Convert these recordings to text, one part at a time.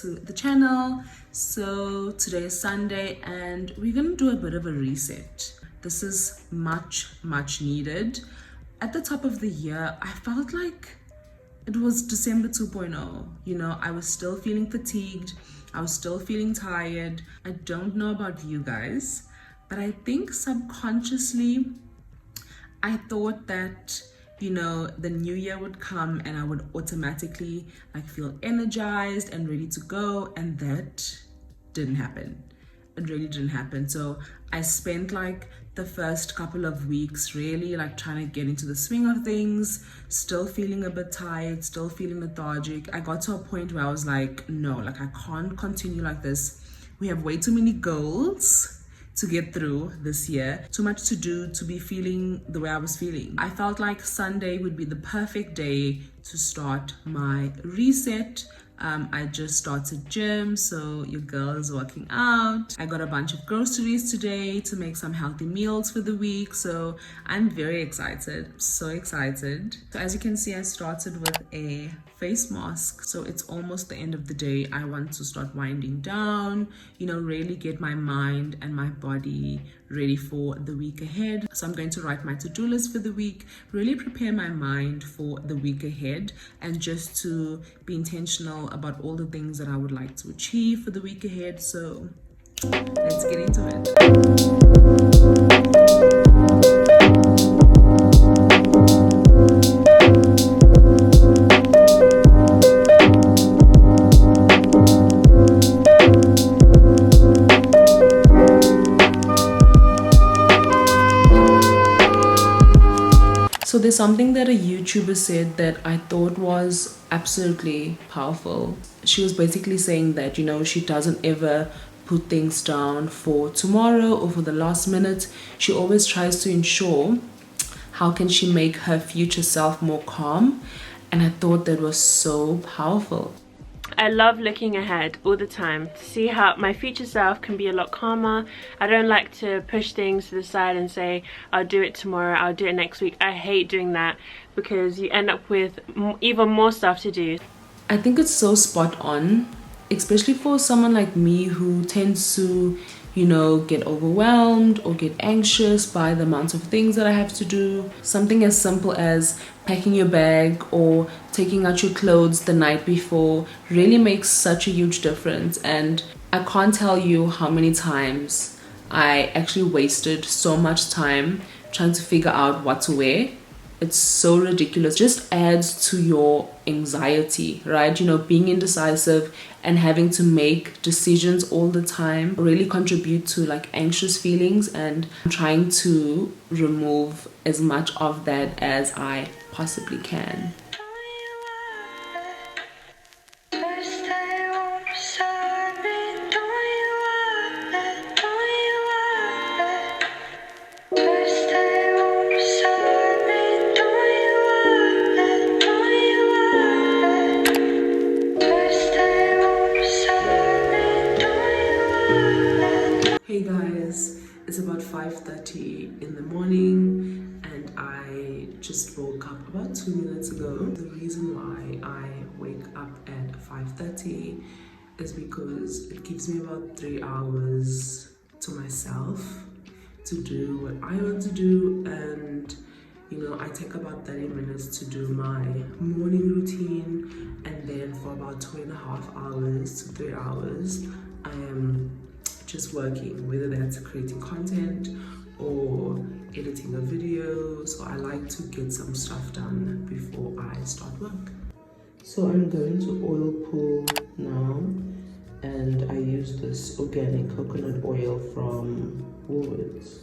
to the channel. So today is Sunday and we're gonna do a bit of a reset. This is much needed. At the top of the year, I felt like it was December 2.0. You know, I was still feeling fatigued, I was still feeling tired. I don't know about you guys, but I think subconsciously I thought that, you know, the new year would come and I would automatically like feel energized and ready to go, and that didn't happen. It really didn't happen. So I spent like the first couple of weeks really like trying to get into the swing of things, still feeling a bit tired, still feeling lethargic. I got to a point where I was like, no, like I can't continue like this. We have way too many goals to get through this year, too much to do to be feeling the way I was feeling. I felt like Sunday would be the perfect day to start my reset. I just started gym, so your girl is working out. I got a bunch of groceries today to make some healthy meals for the week, so I'm very excited, so excited. So as you can see, I started with a face mask, so it's almost the end of the day. I want to start winding down, you know, really get my mind and my body ready for the week ahead. So I'm going to write my to-do list for the week, really prepare my mind for the week ahead, and just to be intentional about all the things that I would like to achieve for the week ahead. So let's get into it. So there's something that a YouTuber said that I thought was absolutely powerful. She was basically saying that, you know, she doesn't ever put things down for tomorrow or for the last minute. She always tries to ensure how can she make her future self more calm. And I thought that was so powerful. I love looking ahead all the time to see how my future self can be a lot calmer. I don't like to push things to the side and say, I'll do it tomorrow, I'll do it next week. I hate doing that because you end up with even more stuff to do. I think it's so spot on, especially for someone like me who tends to, you know, get overwhelmed or get anxious by the amount of things that I have to do. Something as simple as packing your bag or taking out your clothes the night before really makes such a huge difference. And I can't tell you how many times I actually wasted so much time trying to figure out what to wear. It's so ridiculous. Just adds to your anxiety, right? You know, being indecisive and having to make decisions all the time really contribute to like anxious feelings, and I'm trying to remove as much of that as I possibly can. Hey guys, it's about 5:30 in the morning and I just woke up about 2 minutes ago. The reason why I wake up at 5:30 is because it gives me about 3 hours to myself to do what I want to do, and you know, I take about 30 minutes to do my morning routine, and then for about 2.5 hours to 3 hours I am just working, whether that's creating content or editing a video. So I like to get some stuff done before I start work. So I'm going to oil pull now, and I use this organic coconut oil from Woolworths.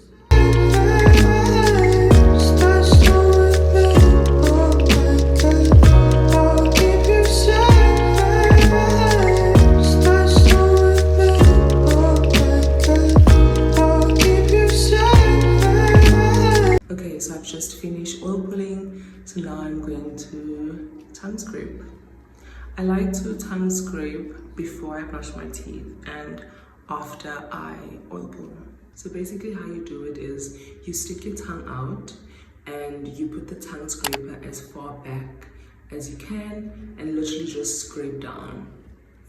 Okay, so I've just finished oil pulling, so now I'm going to tongue scrape. I like to tongue scrape before I brush my teeth and after I oil pull. So basically how you do it is you stick your tongue out and you put the tongue scraper as far back as you can and literally just scrape down.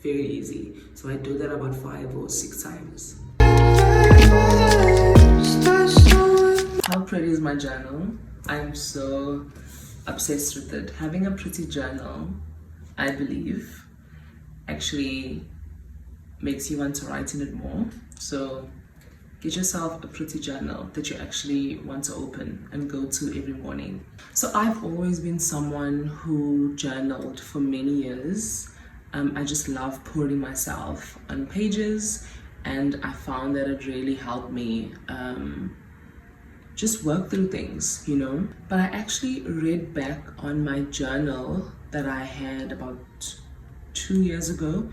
very easy. So I do that about 5 or 6 times. How pretty is my journal? I'm so obsessed with it. Having a pretty journal, I believe, actually makes you want to write in it more. So get yourself a pretty journal that you actually want to open and go to every morning. So I've always been someone who journaled for many years. I just love pouring myself on pages, and I found that it really helped me just work through things, you know. But I actually read back on my journal that I had about 2 years ago,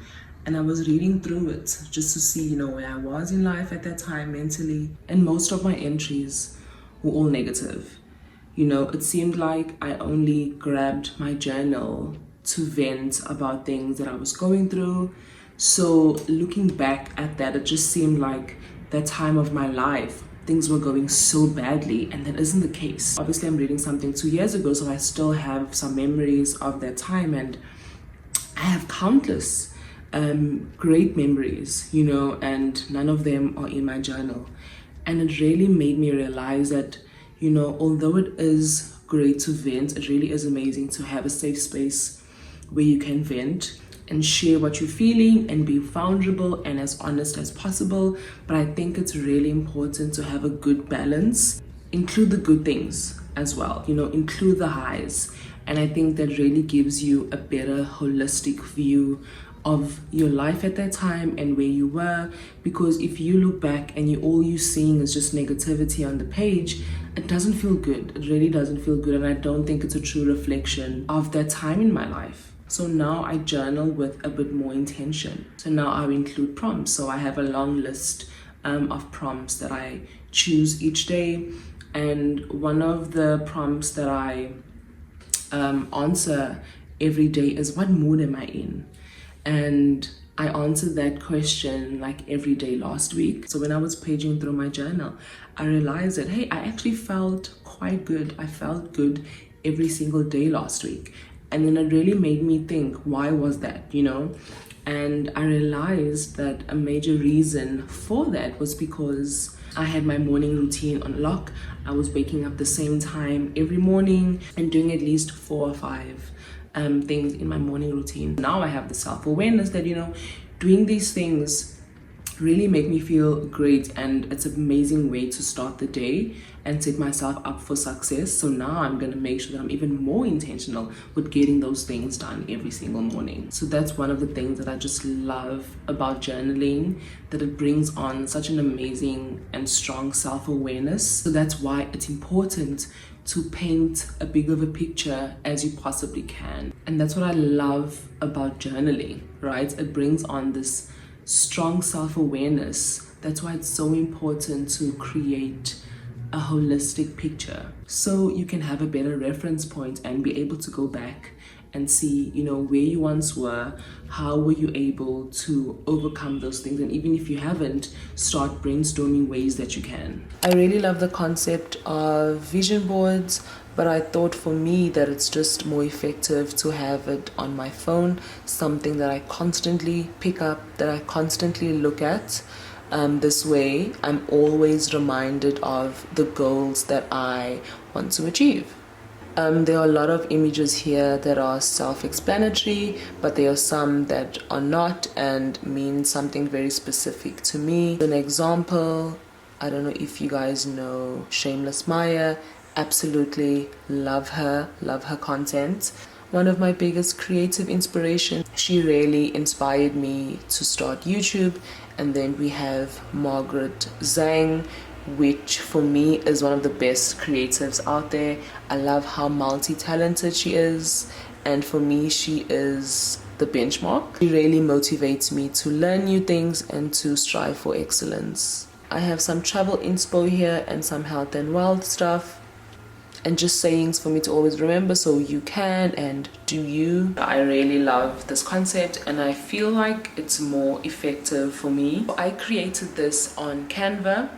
and I was reading through it just to see, you know, where I was in life at that time mentally. And most of my entries were all negative. You know, it seemed like I only grabbed my journal to vent about things that I was going through. So looking back at that, it just seemed like that time of my life, things were going so badly, and that isn't the case. Obviously, I'm reading something 2 years ago, so I still have some memories of that time, and I have countless great memories, you know, and none of them are in my journal. And it really made me realize that, you know, although it is great to vent, it really is amazing to have a safe space where you can vent and share what you're feeling and be vulnerable and as honest as possible. But I think it's really important to have a good balance. Include the good things as well, you know, include the highs. And I think that really gives you a better holistic view of your life at that time and where you were. Because if you look back and all you're seeing is just negativity on the page, it doesn't feel good. It really doesn't feel good, and I don't think it's a true reflection of that time in my life. So now I journal with a bit more intention. So now I include prompts. So I have a long list of prompts that I choose each day, and one of the prompts that I answer every day is, what mood am I in? And I answered that question like every day last week. So when I was paging through my journal, I realized that, hey, I actually felt quite good. I felt good every single day last week. And then it really made me think, why was that, you know? And I realized that a major reason for that was because I had my morning routine on lock. I was waking up the same time every morning and doing at least 4 or 5 things in my morning routine. Now I have the self-awareness that, you know, doing these things really make me feel great, and it's an amazing way to start the day and set myself up for success. So now I'm gonna make sure that I'm even more intentional with getting those things done every single morning. So that's one of the things that I just love about journaling, that it brings on such an amazing and strong self-awareness. So that's why it's important to paint a big of a picture as you possibly can. And that's what I love about journaling, right? It brings on this strong self-awareness. That's why it's so important to create a holistic picture, so you can have a better reference point and be able to go back and see, you know, where you once were, how were you able to overcome those things, and even if you haven't, start brainstorming ways that you can. I really love the concept of vision boards, but I thought for me that it's just more effective to have it on my phone, something that I constantly pick up, that I constantly look at. This way, I'm always reminded of the goals that I want to achieve. There are a lot of images here that are self-explanatory, but there are some that are not and mean something very specific to me. An example, I don't know if you guys know Shameless Maya. Absolutely love her content. One of my biggest creative inspirations. She really inspired me to start YouTube. And then we have Margaret Zhang, which for me is one of the best creatives out there. I love how multi-talented she is, and for me she is the benchmark. She really motivates me to learn new things and to strive for excellence. I have some travel inspo here and some health and wealth stuff, and just sayings for me to always remember, so you can and do you. I really love this concept, and I feel like it's more effective for me. I created this on Canva.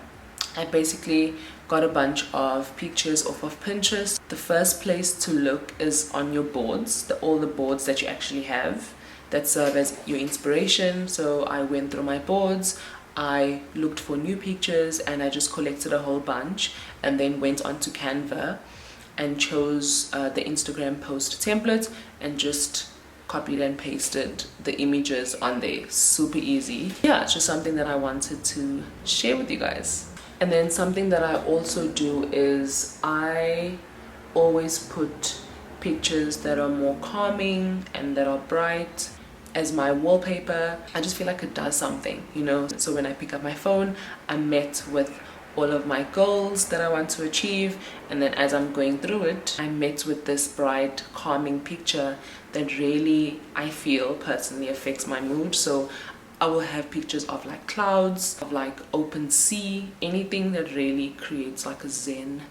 I basically got a bunch of pictures off of Pinterest. The first place to look is on your boards, all the boards that you actually have. that serve as your inspiration. So I went through my boards, I looked for new pictures, and I just collected a whole bunch, and then went onto Canva and chose the Instagram post template and just copied and pasted the images on there. Super easy. Yeah, it's just something that I wanted to share with you guys. And then something that I also do is I always put pictures that are more calming and that are bright as my wallpaper. I just feel like it does something, you know. So when I pick up my phone, I'm met with all of my goals that I want to achieve, and then as I'm going through it, I'm met with this bright, calming picture that really, I feel personally, affects my mood. So I will have pictures of like clouds, of like open sea, anything that really creates like a zen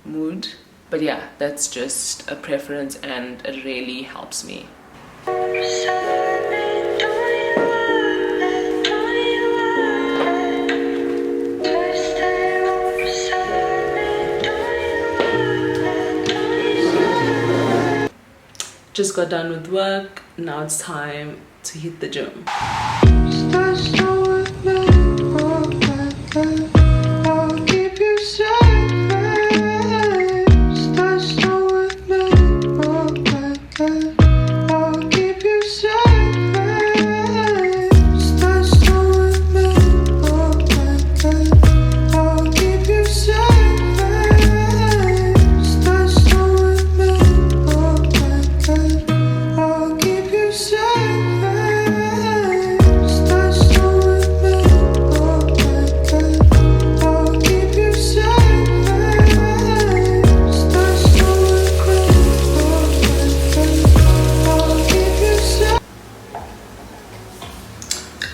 mood. But yeah, that's just a preference and it really helps me. Just got done with work, now it's time to hit the gym.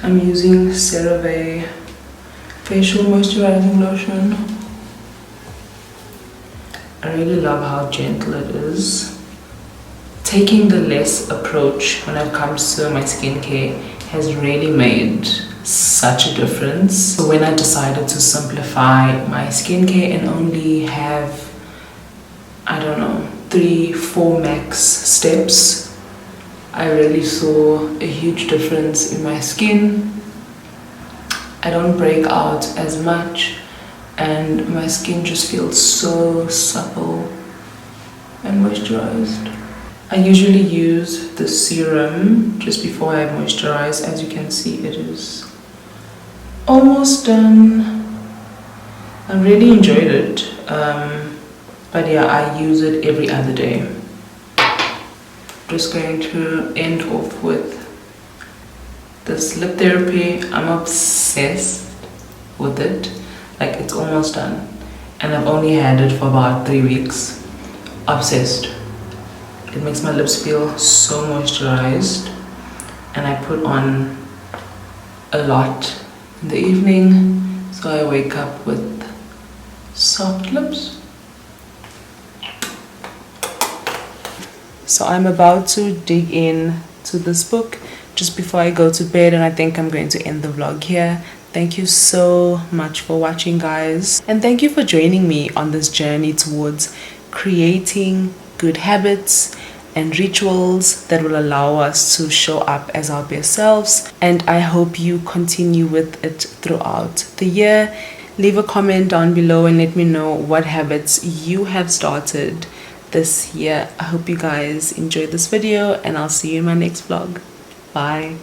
I'm using CeraVe facial moisturizing lotion. I really love how gentle it is. Taking the less approach when it comes to my skincare has really made such a difference. So when I decided to simplify my skincare and only have, I don't know, 3-4 max steps, I really saw a huge difference in my skin. I don't break out as much and my skin just feels so supple and moisturized. I usually use the serum just before I moisturize. As you can see, it is almost done. I really enjoyed it, but yeah, I use it every other day. Just going to end off with this lip therapy. I'm obsessed with it. Like, it's almost done and I've only had it for about 3 weeks. Obsessed. It makes my lips feel so moisturized, and I put on a lot in the evening so I wake up with soft lips. So I'm about to dig in to this book just before I go to bed, and I think I'm going to end the vlog here. Thank you so much for watching, guys, and thank you for joining me on this journey towards creating good habits and rituals that will allow us to show up as our best selves. And I hope you continue with it throughout the year. Leave a comment down below and let me know what habits you have started this year. I hope you guys enjoyed this video, and I'll see you in my next vlog. Bye.